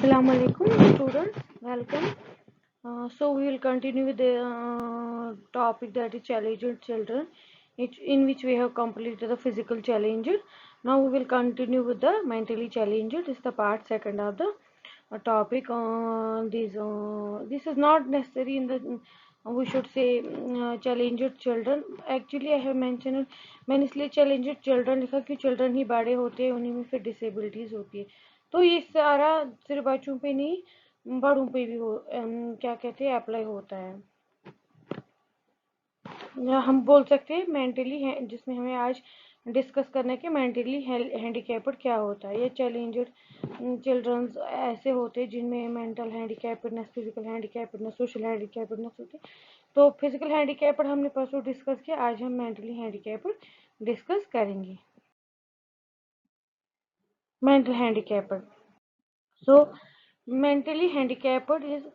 Assalamu alaikum students, welcome. So we will continue with the topic that is challenged children, in which we have completed the physical challenges. Now we will continue with the mentally challenged. This is the part second of the topic. This is not necessary in the we should say challenged children. Actually I have mentioned मैंने इसलिए challenged children लिखा कि children ही बड़े होते हैं, उन्हीं में फिर disabilities होती है. तो ये सारा सिर्फ बच्चों पे नहीं बड़ों पे भी क्या कहते हैं अप्लाई होता है. हम बोल सकते हैं मेंटली है, जिसमें हमें आज डिस्कस करना है कि मेंटली हैंडीकैप्ड क्या होता है. ये चैलेंज्ड चिल्ड्रंस ऐसे होते हैं जिनमें मेंटल हैंडीकैप्डनेस, फिजिकल हैंडीकैप्डनेस, सोशल हैंडीकैप्डनेस होती है. तो फिजिकल हैंडीकैप्ड हमने परसों डिस्कस किया, आज हम मेंटली हैंडीकैप्ड डिस्कस करेंगे. Mental handicapped. So mentally handicapped is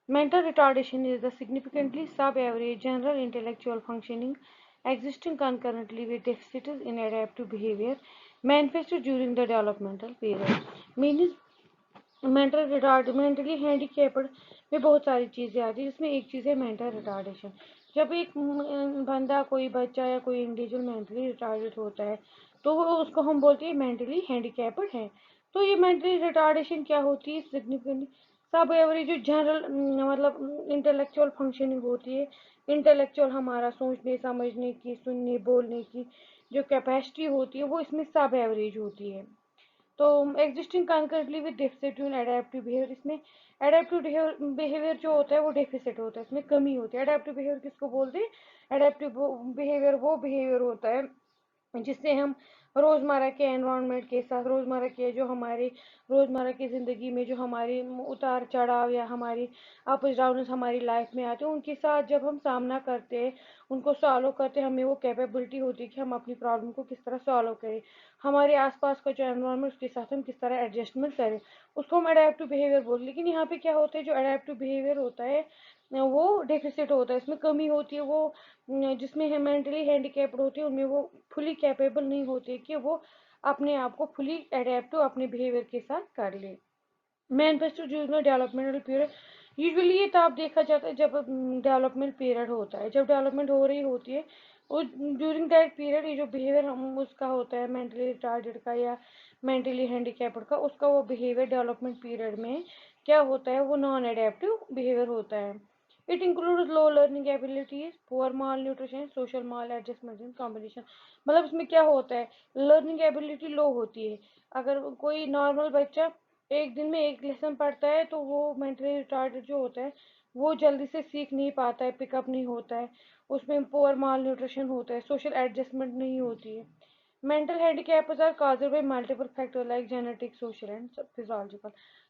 mental retardation is the significantly sub-average general intellectual functioning existing concurrently with deficits in adaptive behavior manifested during the developmental period. Means mentally handicapped में बहुत सारी चीज़ें आती है, जिसमें एक चीज़ है मेंटल रिटार्डेशन. जब एक बंदा, कोई बच्चा या कोई इंडिविजुअल मेंटली रिटार्डेड होता है तो वो उसको हम बोलते हैं मेंटली हैंडीकैप्ड है. तो ये मेंटली रिटार्डेशन क्या होती है? सिग्निफिकेंटली सब एवरेज जो जनरल मतलब इंटेलेक्चुअल फंक्शनिंग होती है, इंटेलेक्चुअल हमारा सोचने समझने की, सुनने बोलने की जो कैपेसिटी होती है वो इसमें सब एवरेज होती है. तो existing concurrently with deficit in adaptive behaviour. इसमें एडेप्टिव बिहेवियर जो होता है वो डेफिसिट होता है, इसमें कमी होती है. एडेप्टिव बिहेवियर किसको बोलते हैं? एडेप्टिव बिहेवियर वो बिहेवियर होता है जिससे हम रोज़मर्रा के एनवायरनमेंट के साथ, रोज़मर्रा के जो हमारे रोज़मर्रा की ज़िंदगी में जो हमारे उतार चढ़ाव या हमारी अप्स डाउन्स हमारी लाइफ में आते हैं, उनके साथ जब हम सामना करते हैं, उनको सॉल्व करते हैं, हमें वो कैपेबिलिटी होती है कि हम अपनी प्रॉब्लम को किस तरह सॉल्व करें, हमारे आसपास का जो एनवायरनमेंट उसके साथ हम किस तरह एडजस्टमेंट करें, उसको हम अडेप्टिव बिहेवियर बोलते हैं. लेकिन यहाँ पे क्या होता है, जो अडेप्टिव बिहेवियर होता है वो डेफिसिट होता है, इसमें कमी होती है. वो जिसमें मेंटली हैंडीकैप्ड होते हैं उनमें वो फुली कैपेबल नहीं होते कि वो अपने आप को फुली अडेप्ट अपने बिहेवियर के साथ कर ले. Manifesto during developmental period. Usually ये तब देखा जाता है जब डेवलपमेंट पीरियड होता है, जब डेवलपमेंट हो रही होती है और ड्यूरिंग दैट पीरियड ये जो बिहेवियर हम उसका होता है मेंटली रिटार्डेड का या मेंटली हैंडीकैप्ड का, उसका वो बिहेवियर डेवलपमेंट पीरियड में क्या होता है, वो नॉन एडेप्टिव बिहेवियर होता है. It includes low learning abilities, poor malnutrition, social maladjustment in combination. मतलब इसमें क्या होता है, लर्निंग एबिलिटी लो होती है. अगर कोई नॉर्मल बच्चा एक दिन में एक लेसन पढ़ता है तो वो मेंटली रिटार्डेड जो होता है वो जल्दी से सीख नहीं पाता है, पिकअप नहीं होता है, उसमें पुअर माल न्यूट्रिशन होता है, सोशल एडजस्टमेंट नहीं होती है. Mental handicaps are caused by multiple factor like genetic, social and physiological.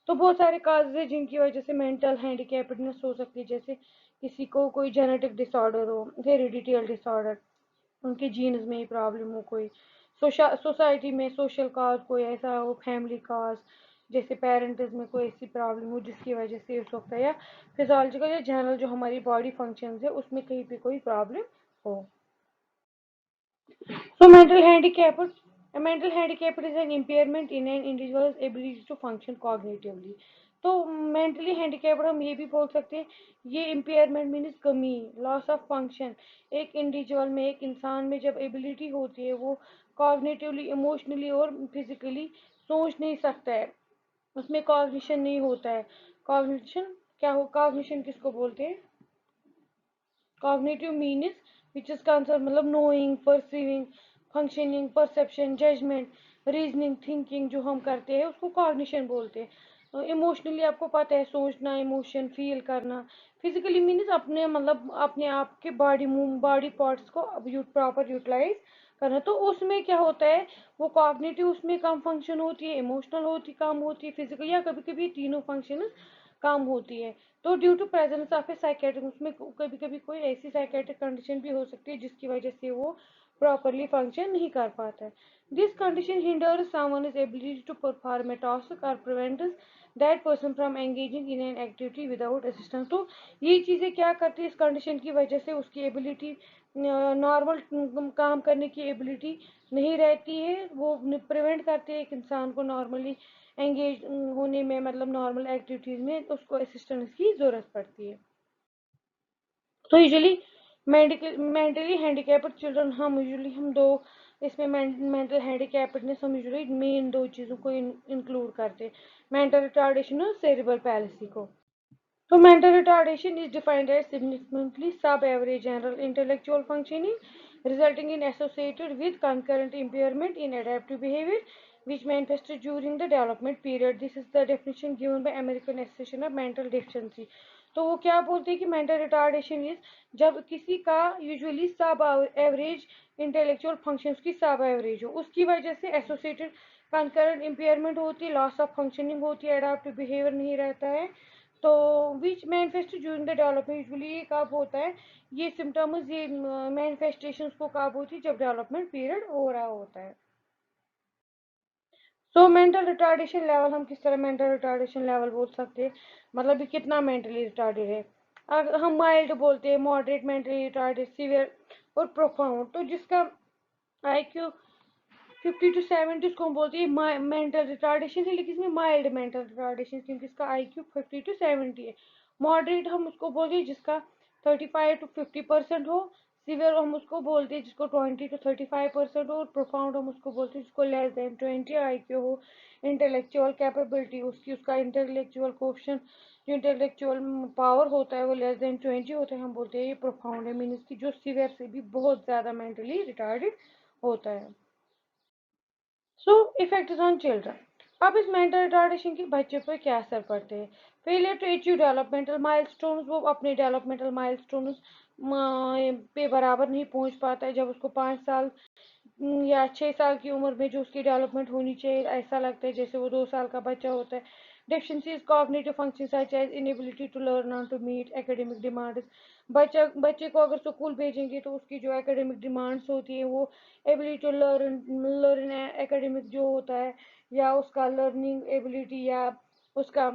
तो बहुत सारे काज है जिनकी वजह से मेंटल हैंडीकैप्डनेस हो सकती है. जैसे किसी को कोई जेनेटिक डिसऑर्डर हो, हेरिडिटल डिसऑर्डर, उनके जीन्स में ही प्रॉब्लम हो, कोई सोसाइटी में सोशल काज कोई ऐसा हो, फैमिली काज जैसे पेरेंट्स में कोई ऐसी प्रॉब्लम हो जिसकी वजह से हो सकता है, या फिजियोलॉजिकल या जनरल जो हमारी बॉडी फंक्शंस है उसमें कहीं पे कोई प्रॉब्लम हो. So mental handicap is an impairment in an individual's ability to function cognitively. तो मेंटली हैंडीकैप्ड हम ये भी बोल सकते हैं, ये इम्पेयरमेंट मीन्स कमी, लॉस ऑफ फंक्शन. एक इंडिविजुअल में, एक इंसान में जब एबिलिटी होती है वो कॉग्निटिवली, इमोशनली और फिजिकली सोच नहीं सकता है, उसमें कॉग्निशन नहीं होता है. कॉग्निशन क्या हो, कॉग्निशन किसको बोलते हैं? Cognitive means which is concern मतलब knowing, perceiving, functioning, perception, judgement, reasoning, thinking जो हम करते हैं उसको कॉग्निशन बोलते हैं. इमोशनली आपको पता है, सोचना, इमोशन फील करना. फिजिकली मीन्स अपने मतलब अपने आप के बॉडी पार्ट्स को प्रॉपर यूटिलाइज करना. तो उसमें क्या होता है, वो कॉग्निटिव उसमें कम फंक्शन होती है, इमोशनल होती कम होती है, फिजिकल या कभी कभी तीनों फंक्शन कम होती है. तो due to presence of a psychiatric, उसमें कभी कभी कोई ऐसी साइकेट्रिक कंडीशन भी हो सकती है जिसकी वजह से वो प्रॉपरली फंक्शन नहीं कर पाता है. This condition hinders someone is ability to perform a task और prevents that person from engaging in an activity without assistance. तो ये चीज़ें क्या करती है, इस कंडीशन की वजह से उसकी एबिलिटी, नॉर्मल काम करने की एबिलिटी नहीं रहती है, वो प्रिवेंट करते हैं एक इंसान को नॉर्मली एंगेज होने में, मतलब नॉर्मल एक्टिविटीज़ में, तो उसको असिस्टेंस की ज़रूरत पड़ती है। तो यूजुअली मेंटली हैंडीकैप्ड चिल्ड्रन, हम दो इसमें मेंटल हैंडीकैप्डनेस हम यूजुअली मेन दो चीज़ों को इंक्लूड करते हैं, मेंटल रिटार्डेशन और सेरेब्रल पैलिसी को। So mental retardation is defined as significantly sub-average general intellectual functioning, resulting in associated with concurrent impairment in adaptive behavior, which manifested during the development period. This is the definition given by American Association of Mental Deficiency. तो वो क्या बोलते हैं कि mental retardation is जब किसी का usually सब एवरेज इंटेलेक्चुअल फंक्शंस की सब एवरेज हो, उसकी वजह से एसोसिएटेड कंकरेंट इम्पेयरमेंट होती है, लॉस ऑफ फंक्शनिंग होती है, एडाप्टिव बिहेवियर नहीं रहता है, तो which manifest during the development. Usually ये कब होता है, ये सिम्टम्स, ये मैनिफेस्टेशन को कब होती है, जब डेवलपमेंट पीरियड हो रहा होता है। सो मेंटल रिटार्डेशन लेवल हम किस तरह मेंटल रिटार्डेशन लेवल बोल सकते हैं, मतलब ये कितना मेंटली रिटार्डेड है। अगर हम माइल्ड बोलते हैं, मॉडरेट, मेंटली रिटार्डेड, सीवियर और प्रोफाउंड। तो जिसका IQ 50 to 70 उसको हम बोलते हैं मेंटल रिटार्डेशन है, लेकिन इसमें माइल्ड मेंटल रिटार्डेशन, क्योंकि इसका IQ 50 to 70 है। मॉडरेट हम उसको बोलते हैं जिसका 35 to 50% हो। सीवियर हम उसको बोलते हैं जिसको 20 to 35% हो। और प्रोफाउंड हम उसको बोलते हैं जिसको लेस देन 20 IQ हो। इंटेलेक्चुअल कैपेबिलिटी, उसका इंटेलेक्चुअल क्वेश्चन, जो इंटेलेक्चुअल पावर होता है वो लेस देन 20 होता है, हम बोलते हैं ये प्रोफाउंड है, मीन इसकी जो सीवियर से भी बहुत ज़्यादा मेंटली रिटार्डेड होता है। सो इफेक्ट्स ऑन चिल्ड्रन। अब इस मेंटल रिटार्डेशन के बच्चे पर क्या असर पड़ते हैं। Failure to achieve developmental milestones, वो अपने डेवलपमेंटल माइलस्टोन्स पे बराबर नहीं पहुंच पाता है। जब उसको 5 साल या 6 साल की उम्र में जो उसकी डेवलपमेंट होनी चाहिए, ऐसा लगता है जैसे वो 2 साल का बच्चा होता है। Deficiencies cognitive function such as inability to learn on to meet academic demands. बच्चे को अगर स्कूल भेजेंगे तो उसकी जो एकेडमिक डिमांड्स होती है, वो एबिलिटी टू लर्न एकेडमिक जो होता है, या उसका लर्निंग एबिलिटी, या उसका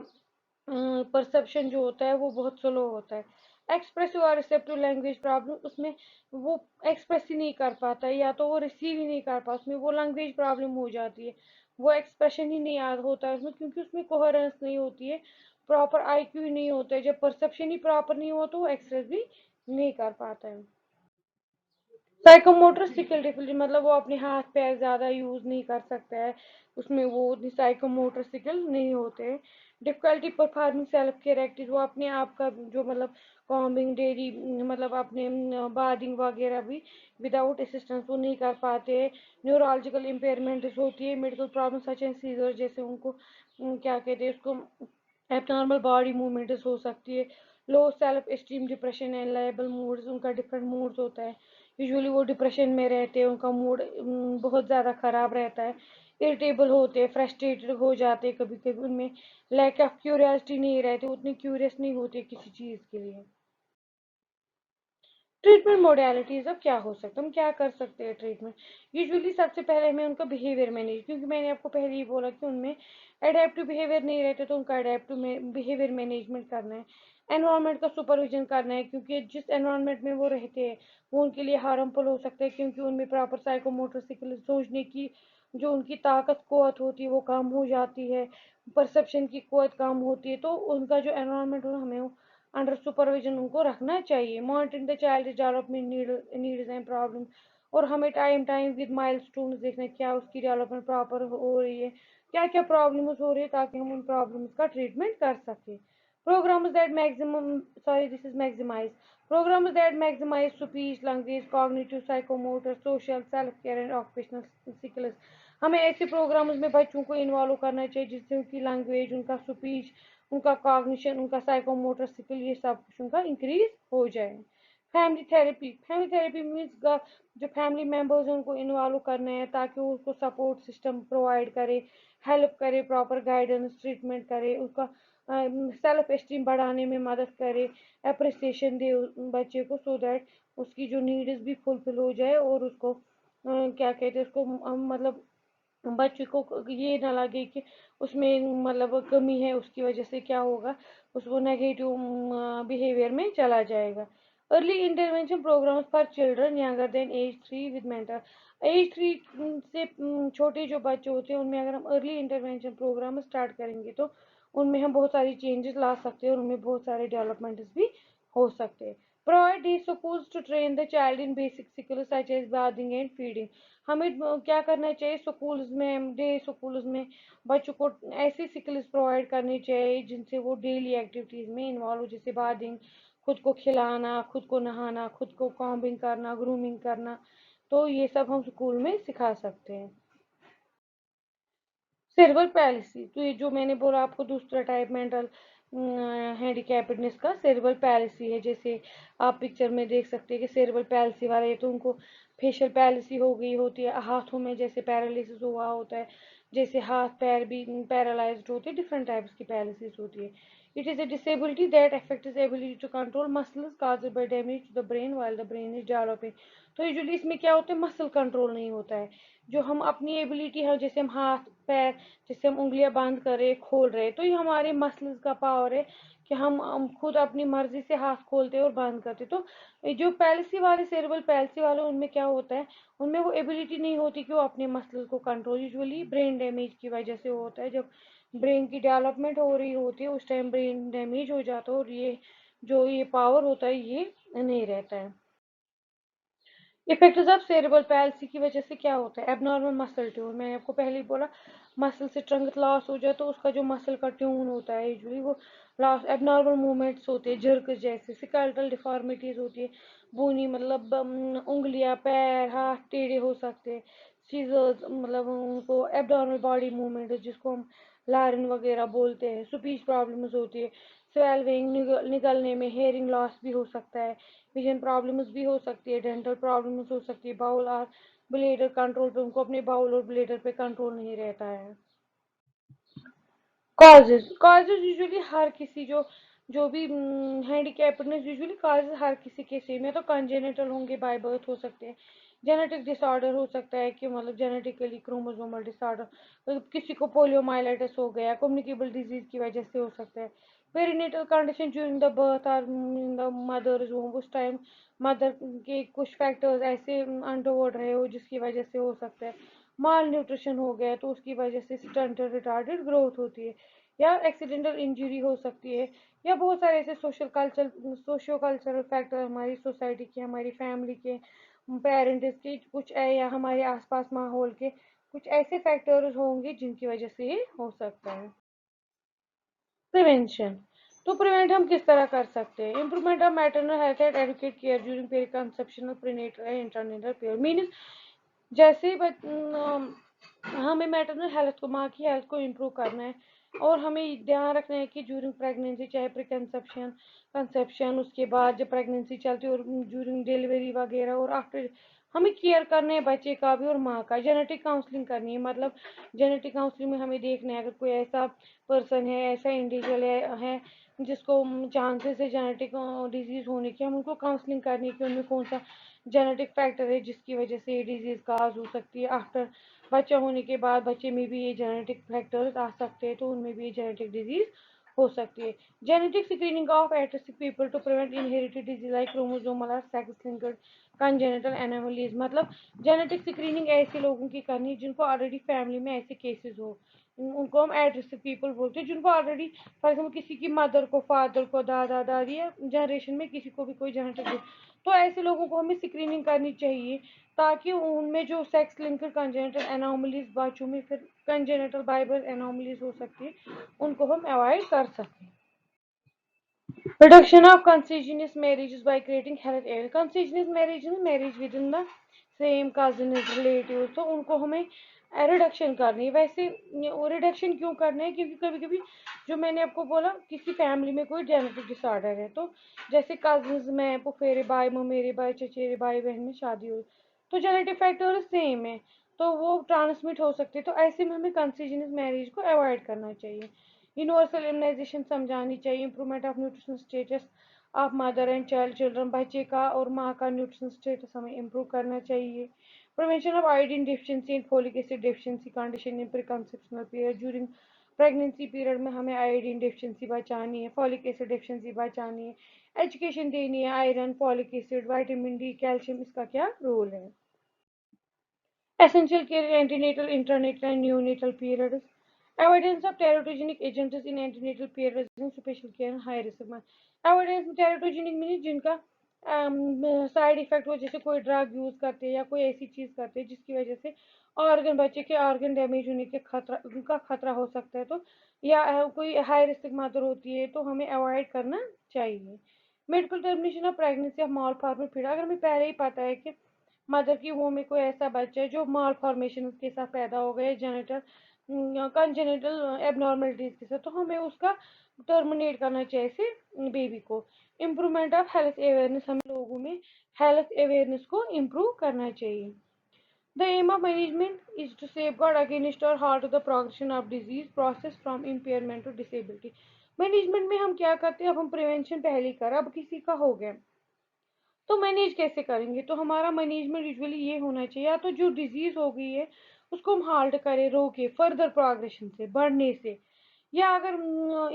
परसेप्शन जो होता है वो बहुत स्लो होता है। एक्सप्रेसिव और रिसेप्टिव लैंग्वेज प्रॉब्लम, उसमें वो एक्सप्रेस ही नहीं कर पाता है, या तो वो रिसीव ही नहीं कर पाता, उसमें वो लैंग्वेज प्रॉब्लम हो जाती है, वो एक्सप्रेशन ही नहीं याद होता है उसमें, क्योंकि उसमें कोहेरेंस नहीं होती है, प्रॉपर IQ ही नहीं होता है। जब परसेप्शन ही प्रॉपर नहीं हो तो वो एक्सप्रेस भी नहीं कर पाता है। साइकोमोटर स्किल डिफिकल्टी, मतलब वो अपने हाथ पैर ज़्यादा यूज़ नहीं कर सकता है, उसमें वो साइकोमोटर स्किल नहीं होते। Difficulty performing self care active, वो अपने आप का जो मतलब कॉम्बिंग डेली, मतलब अपने बादिंग वगैरह भी विदाउट असिस्टेंस वो नहीं कर पाते। न्यूरोलॉजिकल इम्पेयरमेंट्स होती है, medical problem such and seizure, जैसे उनको क्या कहते हैं उसको, एबनॉर्मल बॉडी मूवमेंट्स हो सकती है। Low self esteem, depression and liable moods, उनका डिफरेंट मूड्स होता है। यूजुअली वो डिप्रेशन में रहते हैं, उनका मूड बहुत ज़्यादा ख़राब रहता है, इरिटेबल होते हैं, फ्रस्ट्रेटेड हो जाते हैं, कभी कभी उनमें लैक ऑफ क्यूरियोसिटी नहीं रहती, उतनी क्यूरियस नहीं होते किसी चीज़ के लिए। ट्रीटमेंट मोडेलिटीज, अब क्या हो सकता है, हम क्या कर सकते हैं ट्रीटमेंट। यूजुअली सबसे पहले हमें उनका बिहेवियर मैनेज, क्योंकि मैंने आपको पहले ही बोला कि उनमें एडेप्टिव बिहेवियर नहीं रहते, तो उनका एडेप्टिव बिहेवियर मैनेजमेंट करना है। एनवायरनमेंट का सुपरविजन करना है, क्योंकि जिस एनवायरनमेंट में वो रहते हैं वो उनके लिए हार्मफुल हो सकता है, क्योंकि उनमें प्रॉपर साइकोमोटर स्किल, सोचने की जो उनकी ताकत कुवत होती है वो कम हो जाती है, परसेप्शन की कुवत कम होती है। तो उनका जो एनवायरनमेंट हो, हमें अंडर सुपरविजन उनको रखना चाहिए। Monitoring the child development needs and problem, और हमें टाइम टाइम विद माइलस्टोन्स देखना है क्या उसकी डेवलपमेंट प्रॉपर हो रही है, क्या क्या प्रॉब्लम्स हो रही है, ताकि हम उन प्रॉब्लम्स का ट्रीटमेंट कर सकें। Programs that this is maximize. Programs that maximize speech, language, cognitive, psychomotor, social, self-care and occupational skills. हमें ऐसे प्रोग्राम्स में बच्चों को इन्वॉल्व करना चाहिए जिससे उनकी लैंग्वेज, उनका स्पीच, उनका कॉग्निशन, उनका साइकोमोटर स्किल, ये सब कुछ उनका इंक्रीज हो जाए। फैमिली थेरेपी मीन्स जो फैमिली मेम्बर्स हैं उनको इन्वॉल्व करना है, ताकि वो उसको सपोर्ट सिस्टम प्रोवाइड करे, हेल्प करे, प्रॉपर गाइडेंस ट्रीटमेंट करे, उसका सेल्फ एस्टीम बढ़ाने में मदद करे, अप्रिसिएशन दे बच्चे को, सो दैट उसकी जो नीड्स भी फुलफिल हो जाए, और उसको क्या कहते हैं उसको, मतलब बच्चे को ये ना लगे कि उसमें मतलब कमी है, उसकी वजह से क्या होगा, उसको नेगेटिव बिहेवियर में चला जाएगा। Early intervention programmes for children younger than age 3 with mentor. Age 3 से छोटे जो बच्चे होते हैं उनमें अगर हम अर्ली इंटरवेंशन प्रोग्राम स्टार्ट करेंगे तो उनमें हम बहुत सारी चेंजेस ला सकते हैं और उनमें बहुत सारे डेवलपमेंट्स भी हो सकते हैं। Provide day suppose to train the child in basic skills such as bathing and feeding. हमें क्या करना चाहिए स्कूल्स में, डे स्कूल्स में बच्चों को ऐसी स्किल्स प्रोवाइड करनी चाहिए जिनसे वो डेली एक्टिविटीज में इन्वॉल्व हो, जैसे बाथिंग, खुद को खिलाना, खुद को नहाना, खुद को कॉम्बिंग करना, ग्रूमिंग करना। तो ये सब हम स्कूल में सिखा सकते हैं। सेरेब्रल पैलिसी, तो ये जो मैंने बोला आपको दूसरा टाइप मेंटल हैंडीकैप्डनेस का सेरेब्रल पैलिसी है। जैसे आप पिक्चर में देख सकते हैं कि सेरेब्रल पैलिसी वाला, ये तो उनको फेशियल पैलिसी हो गई होती है, हाथों में जैसे पैरालिसिस हुआ होता है, जैसे हाथ पैर भी पैरालाइज्ड होते हैं, डिफरेंट टाइप्स की पैलिसिस होती है। It is a disability that affects the ability to control muscles caused by damage to the brain while the brain is developing। तो यूजुअली इसमें क्या होता है, मसल कंट्रोल नहीं होता है। जो हम अपनी एबिलिटी है, जैसे हम हाथ पैर, जैसे हम उंगलियां बंद कर रहे खोल रहे, तो ये हमारे मसल्स का पावर है कि हम खुद अपनी मर्जी से हाथ खोलते और बंद करते। तो जो पैल्सी वाले, सेरेब्रल पैल्सी वाले, उनमें क्या होता है, उनमें वो एबिलिटी नहीं होती कि वो अपने मसल्स को कंट्रोल, यूजुअली ब्रेन डैमेज की वजह से होता है। जब ब्रेन की डेवलपमेंट हो रही होती है उस टाइम ब्रेन डैमेज हो जाता है और ये जो ये पावर होता है ये नहीं रहता है। इफेक्ट्स ऑफ सेरेब्रल पैल्सी की वजह से क्या होता है, एबनॉर्मल मसल ट्यून, मैंने आपको पहले ही बोला, मसल से स्ट्रेंथ लॉस हो जाए तो उसका जो मसल का ट्यून होता है यूजुअली वो लॉस, एबनॉर्मल मूवमेंट्स होते हैं, जर्क जैसे, सिकल्टल डिफॉर्मिटीज होती है, बूनी मतलब उंगलियां, पैर, हाथ टेढ़े हो सकते हैं, सीजर्स मतलब उनको एबनॉर्मल बॉडी मूवमेंट है जिसको हम लारिन वगैरह बोलते हैं, स्पीच प्रॉब्लम्स होती है, स्वेलविंग, निगलने में, हेयरिंग लॉस भी हो सकता है, विजन प्रॉब्लम्स भी हो सकती है, डेंटल प्रॉब्लम्स हो सकती है, बाउल और ब्लेडर कंट्रोल पे, उनको अपने बाउल और ब्लेडर पे कंट्रोल नहीं रहता है। कॉजेज, कॉजेज यूजुअली हर किसी जो जो भी हैंडीकैप्डनेस, यूजुअली कॉजेज हर किसी के सेम है, तो कंजेनिटल होंगे, बाय बर्थ हो सकते हैं, जेनेटिक डिसऑर्डर हो सकता है कि मतलब जेनेटिकली क्रोमोसोमल डिसऑर्डर, तो किसी को पोलियोमाइलिटिस हो गया, कम्युनिकेबल डिजीज की वजह से हो सकता है, perinatal condition during the birth और इन द मदर्स होम, उस टाइम मदर के कुछ फैक्टर्स ऐसे अनटोवर्ड रहे हो जिसकी वजह से हो सकता है, माल न्यूट्रिशन हो गया तो उसकी वजह से स्टंटेड रिटार्डेड ग्रोथ होती है, या एक्सीडेंटल इंजरी हो सकती है, या बहुत सारे ऐसे सोशियो कल्चरल फैक्टर, हमारी सोसाइटी के, हमारी फैमिली के, पेरेंट्स के कुछ या हमारे आसपास माहौल के कुछ ऐसे फैक्टर्स होंगे जिनकी वजह से ये हो सकता है। प्रिवेंशन, तो प्रिवेंट हम किस तरह कर सकते हैं, improvement of maternal health and educate care during peri conceptional prenatal and intranatal period, means जैसे हमें मैटरनल हेल्थ को, माँ की हेल्थ को इम्प्रूव करना है और हमें ध्यान रखना है कि ड्यूरिंग प्रेगनेंसी, चाहे प्री कंसेप्शन, कंसेप्शन, उसके बाद जब प्रेगनेंसी चलती है और ड्यूरिंग डिलीवरी वगैरह और आफ्टर, हमें केयर करना है बच्चे का भी और माँ का, जेनेटिक काउंसलिंग करनी है, मतलब जेनेटिक काउंसलिंग में हमें देखना है अगर कोई ऐसा पर्सन है, ऐसा इंडिविजुअल है जिसको चांसेस है जेनेटिक डिजीज होने की, हम उनको काउंसलिंग करनी है कि उनमें कौन सा जेनेटिक फैक्टर है जिसकी वजह से ये डिजीज काज हो सकती है, आफ्टर बच्चा होने के बाद बच्चे में भी ये जेनेटिक फैक्टर्स आ सकते हैं तो उनमें भी ये जेनेटिक डिजीज हो सकती है। Genetic screening of at people to prevent inherited disease like chromosomal और सेक्स लिंक्ड कंजेनिटल एनोमलीज, मतलब जेनेटिक स्क्रीनिंग ऐसे लोगों की करनी जिनको ऑलरेडी फैमिली में ऐसे केसेस हो, उनको हम एट रिस्क पीपल बोलते हैं, जिनको ऑलरेडी फॉर एग्जाम्पल किसी की मदर को, फादर को, दादा दादी या जनरेशन में किसी को भी कोई जेनेटिक, तो ऐसे लोगों को हमें स्क्रीनिंग करनी चाहिए ताकि उनमें जो सेक्स लिंक्ड कंजेनिटल एनोमलीज बच्चों में फिर कंजेनिटल बाइबल एनोमलीज हो सकती है उनको हम अवॉइड कर सकें। Reduction of consanguineous marriages by creating health aid, consanguineous marriage is marriage within the same cousin relatives, तो उनको हमें रिडक्शन करनी है। वैसे रिडक्शन क्यों करना है, क्योंकि कभी कभी जो मैंने आपको बोला किसी फैमिली में कोई जेनेटिक डिसऑर्डर है, तो जैसे कजिन्स में फुफेरे भाई, ममेरे भाई, चचेरे भाई बहन में शादी हुई तो जेनेटिक फैक्टर सेम है तो वो ट्रांसमिट हो सकते हैं, तो ऐसे में हमें कंsanguineous मैरिज को अवॉइड करना चाहिए। यूनिवर्सल इम्यूनाइजेशन समझानी चाहिए, improvement of nutrition status of mother and child children, बच्चे का और माँ का न्यूट्रिशन स्टेटस हमें इम्प्रूव करना चाहिए। Prevention of iodine deficiency and folic acid deficiency condition in preconceptional period, during pregnancy period में हमें आयोडीन डिफिशिएंसी बचानी है, फॉलिक एसिड डिफिशिएंसी बचानी है, एजुकेशन देनी है, iron, folic acid, vitamin D, calcium, इसका क्या रोल है। Essential care antenatal, intranatal, and neonatal periods. Evidence of teratogenic agents in antenatal periods in special care and high risk में. Evidence teratogenic means जिनका side effect हो, जैसे कोई drug use करते हैं या कोई ऐसी चीज करते हैं जिसकी वजह से ऑर्गन बच्चे के ऑर्गन डैमेज होने के खतरा उनका खतरा हो सकता है, तो या कोई हाई रिस्क मदर होती है तो हमें अवॉइड करना चाहिए. Medical termination of pregnancy of mall form feed. अगर हमें पहले ही पता है कि मदर की वो में कोई ऐसा बच्चा है जो माल फॉर्मेशन उसके साथ पैदा हो गया, जेनेटल कंजेनिटल एबनॉर्मलिटीज के साथ, तो हमें उसका टर्मिनेट करना चाहिए से बेबी को. Improvement of health awareness. हमें लोगों में हेल्थ अवेयरनेस को इम्प्रूव करना चाहिए. The aim of management is to safeguard against or halt the progression of disease process from impairment to disability. Management में हम क्या करते हैं, अब हम प्रिवेंशन पहले ही कर, अब किसी का हो गया तो मैनेज कैसे करेंगे, तो हमारा मैनेजमेंट यूजुअली ये होना चाहिए, या तो जो डिजीज हो गई है उसको हम हाल्ट करें, रोके फर्दर प्रोग्रेशन से, बढ़ने से, या अगर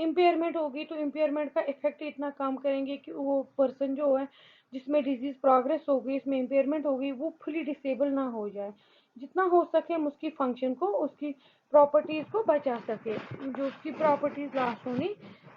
इम्पेयरमेंट होगी तो इम्पेयरमेंट का इफेक्ट इतना कम करेंगे कि वो पर्सन जो है जिसमें डिजीज प्रोग्रेस हो गई, इसमें इम्पेयरमेंट हो गई, वो फुली डिसेबल ना हो जाए. जितना हो सके हम उसकी फंक्शन को, उसकी प्रॉपर्टीज को बचा सके जो उसकी प्रॉपर्टीज लॉस होनी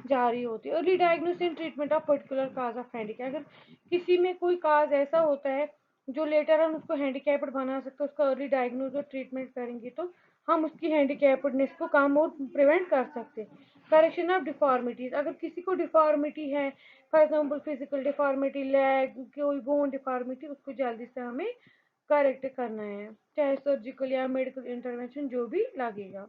जा रही होती है. Early diagnosis and treatment of particular cause of handicap. अगर किसी में कोई काज ऐसा होता है जो लेटर हम उसको हैंडीकैप्ड बना सकते हैं, उसका अर्ली डायग्नोज और ट्रीटमेंट करेंगे तो हम उसकी हैंडीकैप्डनेस को कम और प्रिवेंट कर सकते हैं. Correction of deformities. अगर किसी को डिफॉर्मिटी है, for example physical deformity, leg, कोई बोन डिफॉर्मिटी, उसको जल्दी से हमें करेक्ट करना है, चाहे सर्जिकल या मेडिकल इंटरवेंशन जो भी लगेगा.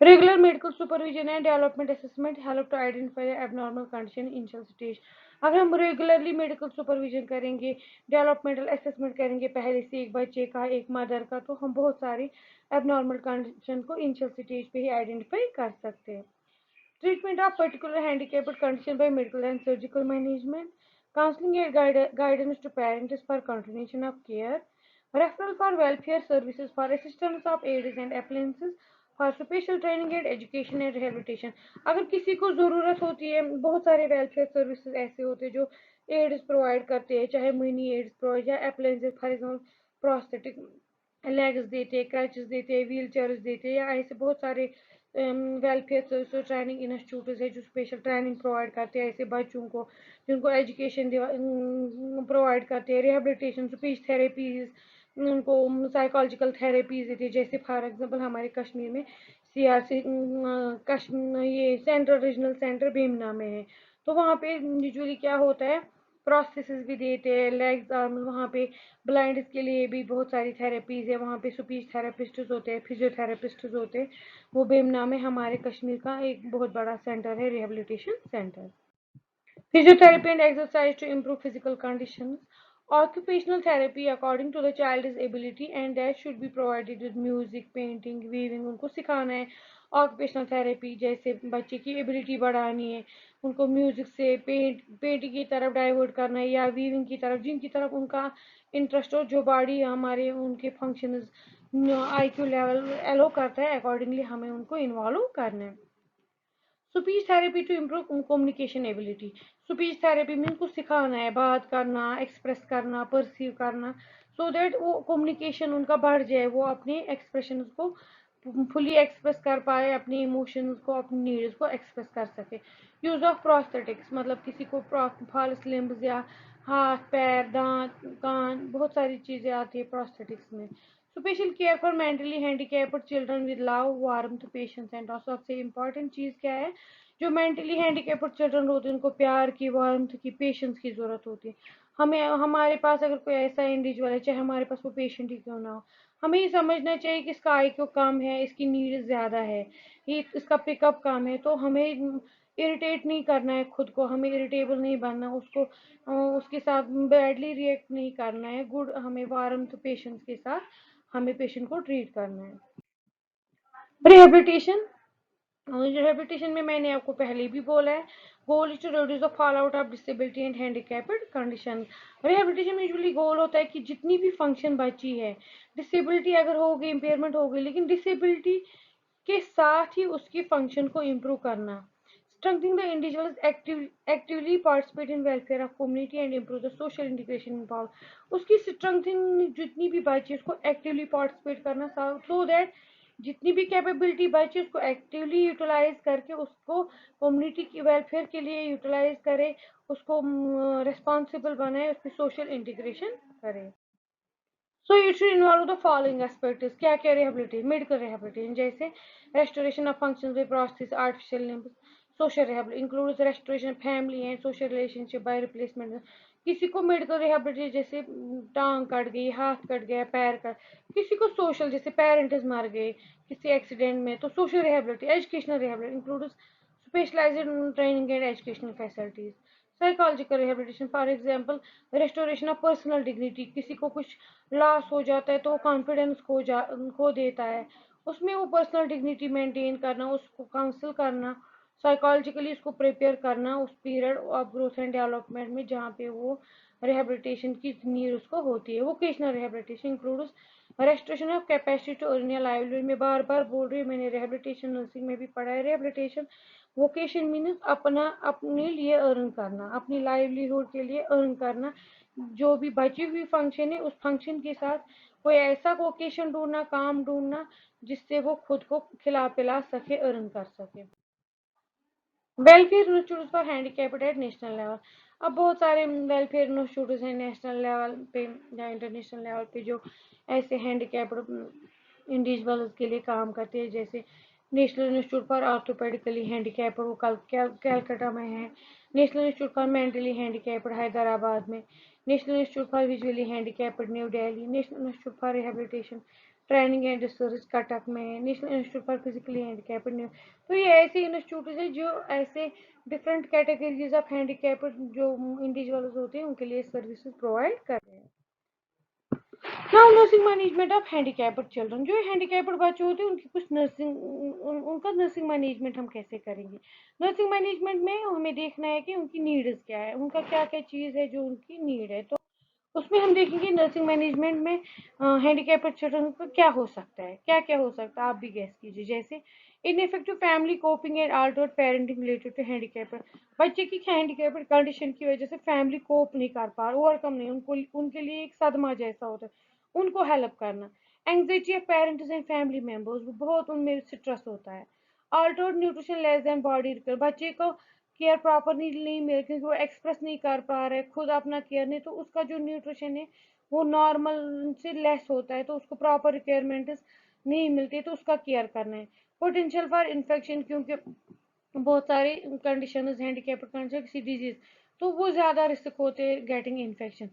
Regular medical supervision and development assessment help to identify the abnormal condition in initial stage. अगर हम रेगुलरली मेडिकल सुपरविजन करेंगे, डेवलपमेंटल असेसमेंट करेंगे पहले से एक बच्चे का, एक मदर का, तो हम बहुत सारी एबनॉर्मल कंडीशन को इनिशियल स्टेज पे ही आइडेंटिफाई कर सकते हैं. Treatment of particular handicapped condition by medical and surgical management. Counselling and guidance to parents for continuation of care. Referral for welfare services for assistance of aids and appliances for special training and education and rehabilitation. अगर किसी को ज़रूरत होती है, बहुत सारे welfare services ऐसे होते हैं जो एड्स प्रोवाइड करते हैं, चाहे मिनी एड्स प्रोवाइड या appliances, for example prosthetic legs देते हैं, क्रचेस देते हैं, व्हील चेयर्स देते हैं, या ऐसे बहुत सारे वेलफेयर सर्विस ट्रेनिंग इंस्टीट्यूट है जो स्पेशल ट्रेनिंग प्रोवाइड करते हैं ऐसे बच्चों को, जिनको एजुकेशन प्रोवाइड करते हैं, रिहेबिलिटेशन, स्पीच थेरेपीज, उनको साइकोलॉजिकल थेरेपीज देती है. जैसे फॉर एग्जांपल हमारे कश्मीर में सीआरसी कश्मीर ये सेंट्रल रीजनल सेंटर बेमना में है, तो वहाँ पे यूजुअली क्या होता है, प्रोस्थेसिस भी देते हैं, लेग्स आर्म, वहाँ पे ब्लाइंड के लिए भी बहुत सारी थेरेपीज है, वहाँ पे स्पीच थेरेपिस्ट होते हैं, फिजियोथेरेपिस्ट होते हैं. वो बेमना में हमारे कश्मीर का एक बहुत बड़ा सेंटर है, rehabilitation centre. Physiotherapy and exercise to improve physical conditions. Occupational therapy according to the child's ability and that should be provided with music, painting, weaving. उनको सिखाना है ऑक्यूपेशनल थेरेपी, जैसे बच्चे की एबिलिटी बढ़ानी है, उनको म्यूजिक से पेंटिंग की तरफ डाइवर्ट करना है, या वीविंग की तरफ, जिनकी तरफ उनका इंटरेस्ट हो, जो बॉडी हमारे उनके फंक्शन आईक्यू लेवल एलो करता है, अकॉर्डिंगली हमें उनको इन्वॉल्व करना है. Speech therapy to improve communication ability. Speech therapy में उनको सिखाना है बात करना, एक्सप्रेस करना, परसीव करना, सो दैट वो कम्युनिकेशन उनका बढ़ जाए, वो अपने एक्सप्रेशन को फुली एक्सप्रेस कर पाए, अपने इमोशंस को, अपनी नीड्स को एक्सप्रेस कर सके. यूज ऑफ प्रोस्थेटिक्स, मतलब किसी को फॉल्स लिम्ब्स या हाथ, पैर, दांत, कान, बहुत सारी चीज़ें आती है प्रोस्थेटिक्स में. Special care for mentally handicapped children with love, warmth, patience and सबसे इम्पॉर्टेंट चीज़ क्या है, जो मेंटली हैंडीकैप्ड चिल्ड्रन होते हैं उनको प्यार की, वार्मथ की, पेशेंस की ज़रूरत होती है. हमें हमारे पास अगर कोई ऐसा इंडिविजुअल है, चाहे हमारे पास वो पेशेंट ही क्यों ना हो, हमें ये समझना चाहिए कि इसका आईक्यू कम है, इसकी नीड ज़्यादा है, ये इसका पिकअप कम है, तो हमें इरिटेट नहीं करना है खुद को, हमें इरिटेबल नहीं बनना, उसको उसके साथ बैडली रिएक्ट नहीं करना है, गुड हमें वार्मथ पेशेंस के साथ हमें पेशेंट को ट्रीट करना है. रिहेबिलिटेशन. रिहेबिलिटेशन में मैंने आपको पहले भी बोला है, goal is to reduce the fall out of disability and handicapped condition. Rehabilitation में यूजुअली गोल होता है कि जितनी भी फंक्शन बची है, डिसेबिलिटी अगर हो गई, इम्पेयरमेंट हो गई, लेकिन डिसेबिलिटी के साथ ही उसकी फंक्शन को इम्प्रूव करना. strengthening the individuals actively participate in welfare of community and improve the social integration involved। उसकी strengthening जितनी भी बच्ची उसको actively participate करना, so that जितनी भी कैपेबिलिटी बच्ची उसको एक्टिवली यूटिलाइज करके उसको कम्युनिटी की वेलफेयर के लिए यूटिलाइज करे, उसको रिस्पॉन्सिबल बनाए, उसकी सोशल इंटीग्रेशन करे। So it should involve the following aspects, क्या क्या रिहेबिलिटेशन, मेडिकल रिहेबिलिटेशन जैसे restoration of functions with prosthesis, artificial limbs. Social rehabilitation includes restoration of family and social relationship by replacement. किसी को medical rehabilitation जैसे टांग cut गई, हाथ cut गया, पैर कट, किसी को सोशल जैसे पेरेंट्स मर गए किसी एक्सीडेंट में, तो social rehabilitation. Educational rehabilitation includes specialised training and educational facilities. Psychological rehabilitation for example restoration of personal dignity, किसी को कुछ लॉस हो जाता है तो कॉन्फिडेंस खो देता है, उसमें वो पर्सनल डिग्निटी मेंटेन करना, उसको काउंसिल करना, साइकोलॉजिकली उसको प्रिपेयर करना उस period of growth and development में जहाँ पे वो रिहेबिलिटेशन की नीड उसको होती है। Vocational rehabilitation includes restoration of capacity to earn livelihood. में बार बार बोल रही हूँ, मैंने रिहेबिलिटेशन नर्सिंग में भी पढ़ा है। रिहेबिलिटेशन वोकेशन मीन्स अपने लिए अर्न करना, अपनी लाइवलीहुड के लिए अर्न करना। जो भी बची हुई फंक्शन है उस फंक्शन के साथ कोई ऐसा वोकेशन ढूंढना, काम ढूंढना जिससे वो खुद को खिला पिला सके, अर्न कर सके। Welfare institute for handicapped at national level. अब बहुत सारे वेलफेयर इंस्टीट्यूट हैं नेशनल लेवल पे या इंटरनेशनल लेवल पे जो ऐसे हैंडीकैप्ड इंडिविजुअल्स के लिए काम करते हैं, जैसे national institute for orthopaedically handicapped वो कैलकाटा में है, national institute for mentally handicapped Hyderabad में, national institute for visually handicapped New Delhi, national institute for rehabilitation training and research Cuttack में, national institute for physically handicapped New. तो ये ऐसे इंस्टीट्यूट है जो ऐसे डिफरेंट कैटेगरीज ऑफ हैंडीकैप्ड जो इंडिविजुअल्स होते हैं उनके लिए सर्विसेज प्रोवाइड कर रहे हैं। Now nursing management of handicapped children. जो हैंडीकैप्ड बच्चे होते हैं उनकी कुछ उनका नर्सिंग मैनेजमेंट हम कैसे करेंगे। नर्सिंग मैनेजमेंट में हमें देखना है कि उनकी नीड्स क्या है, उनका क्या क्या चीज़ है जो उनकी नीड है, तो उसमें हम देखेंगे नर्सिंग मैनेजमेंट में हैंडीकैप्ड चिल्ड्रन का क्या हो सकता है, क्या क्या हो सकता है, आप भी गेस कीजिए। जैसे ineffective family coping and altered parenting related to handicapped. बच्चे की हैंडीकैप्ड कंडीशन की वजह से फैमिली कोप नहीं कर पा, ओवरकम नहीं, उनको उनके लिए एक सदमा जैसा होता है, उनको हेल्प करना। Anxiety of parents and family members, बहुत उनमें स्ट्रेस होता है। Altered nutrition less than body, बच्चे को केयर प्रॉपरली नहीं मिल रही क्योंकि वो एक्सप्रेस नहीं कर पा रहा है खुद अपना केयर नहीं, तो उसका जो न्यूट्रिशन है वो नॉर्मल से लेस होता है, तो उसको प्रॉपर रिक्वायरमेंट नहीं मिलती, तो उसका केयर करना है। पोटेंशियल फॉर इन्फेक्शन, क्योंकि बहुत सारे कंडीशन हैंडीकैप्ड कंडीशन किसी डिजीज, तो वो ज़्यादा रिस्क होते हैं getting infection.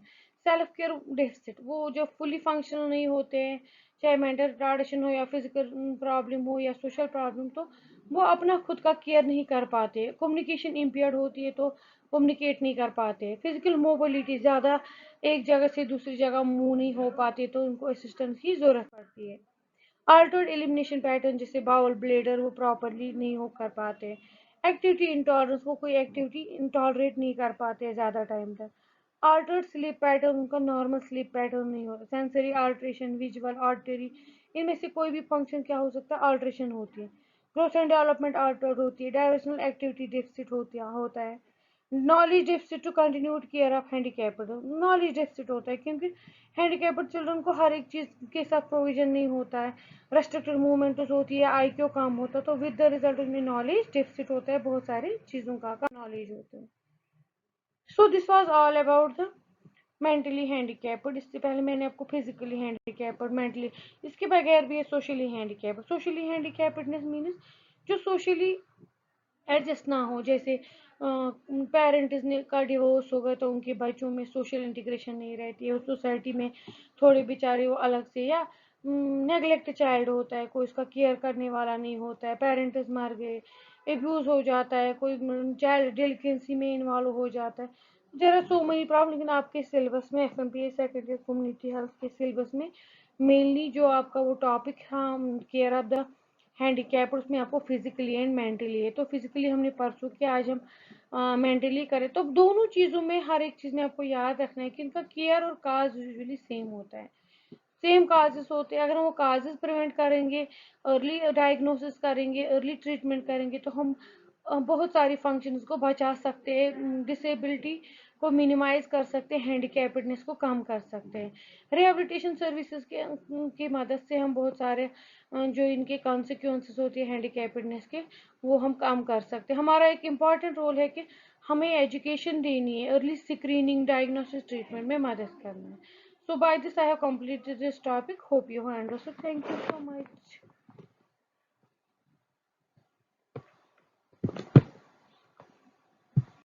Self care deficit, वो जो फुली फंक्शनल नहीं होते हैं, चाहे मेंटल रिटार्डेशन हो या फिजिकल प्रॉब्लम हो या सोशल प्रॉब्लम, तो वो अपना खुद का केयर नहीं कर पाते। कम्युनिकेशन इम्पेयर्ड होती है तो कम्युनिकेट नहीं कर पाते। फिजिकल मोबिलिटी, ज़्यादा एक जगह से दूसरी जगह मूव नहीं हो पाते, तो उनको असिस्टेंस की ज़रूरत पड़ती है। अल्टर्ड एलिमिनेशन पैटर्न, जैसे बाउल ब्लेडर वो प्रॉपरली नहीं हो कर पाते। एक्टिविटी इंटॉलरेंस, वो कोई एक्टिविटी इंटॉलरेट नहीं कर पाते ज़्यादा टाइम तक। अल्टर्ड स्लीप पैटर्न, उनका नॉर्मल स्लीप पैटर्न नहीं होता। सेंसरी अल्ट्रेशन, विजुअल, ऑडिटरी, इनमें से कोई भी फंक्शन क्या हो सकता है, अल्ट्रेशन होती है। ग्रोथ एंड डेवलपमेंट अल्टर्ड होती है। डायवर्सनल एक्टिविटी डेफिसिट होता है। Knowledge deficit to continued care of handicapped, knowledge deficit होता है क्योंकि हैंडीकैप्ड चिल्ड्रन को हर एक चीज़ के साथ प्रोविजन नहीं होता है, रेस्ट्रिक्टेड मूवमेंट होती है, आईक्यू कम होता है, तो विद द रिजल्ट उनमें नॉलेज डेफिसिट होता है, बहुत सारी चीज़ों का नॉलेज होता है। So this was all about the mentally handicapped. इससे पहले मैंने आपको फिजिकली हैंडीकैप्ड, मेंटली, इसके बगैर भी है सोशली हैंडीकैप्ड। सोशली हैंडीकैप्डनेस मीन्स जो सोशली एडजस्ट ना हो, जैसे पेरेंट्स ने का डिवोर्स हो गया तो उनके बच्चों में सोशल इंटीग्रेशन नहीं रहती है, सोसाइटी में थोड़े बेचारे वो अलग से, या नेगलेक्ट चाइल्ड होता है, कोई उसका केयर करने वाला नहीं होता है, पेरेंट्स मर गए, एब्यूज हो जाता है, कोई चाइल्ड डिलिकेंसी में इन्वॉल्व हो जाता है। There are so many problem, लेकिन आपके सिलेबस में एफएमपीएस सेकेंडरी कम्युनिटी हेल्थ के सिलेबस में मेनली जो आपका वो टॉपिक है केयर ऑफ द हैंडीकैप, उसमें आपको फिजिकली एंड मेंटली है। तो फिजिकली हमने परसों किया, आज हम मेंटली करें, तो दोनों चीज़ों में हर एक चीज़ में आपको याद रखना है कि इनका केयर और काज यूजुअली सेम होता है, सेम काजेस होते हैं। अगर हम वो काजेस प्रिवेंट करेंगे, अर्ली डायग्नोसिस करेंगे, अर्ली ट्रीटमेंट करेंगे, तो हम बहुत सारी फंक्शंस को बचा सकते हैं, डिसेबिलिटी को मिनिमाइज कर सकते हैं, हैंडीकैप्डनेस को कम कर सकते हैं। रिहेबिलिटेशन सर्विसेज के की मदद से हम बहुत सारे जो इनके कॉन्सिक्वेंसेस होती है हैंडीकैप्डनेस के, वो हम कम कर सकते हैं। हमारा एक इम्पॉर्टेंट रोल है कि हमें एजुकेशन देनी है, अर्ली स्क्रीनिंग, डायग्नोसिस, ट्रीटमेंट में मदद करना है। So by this I have completed this topic. Hope you have understood. Thank you so much.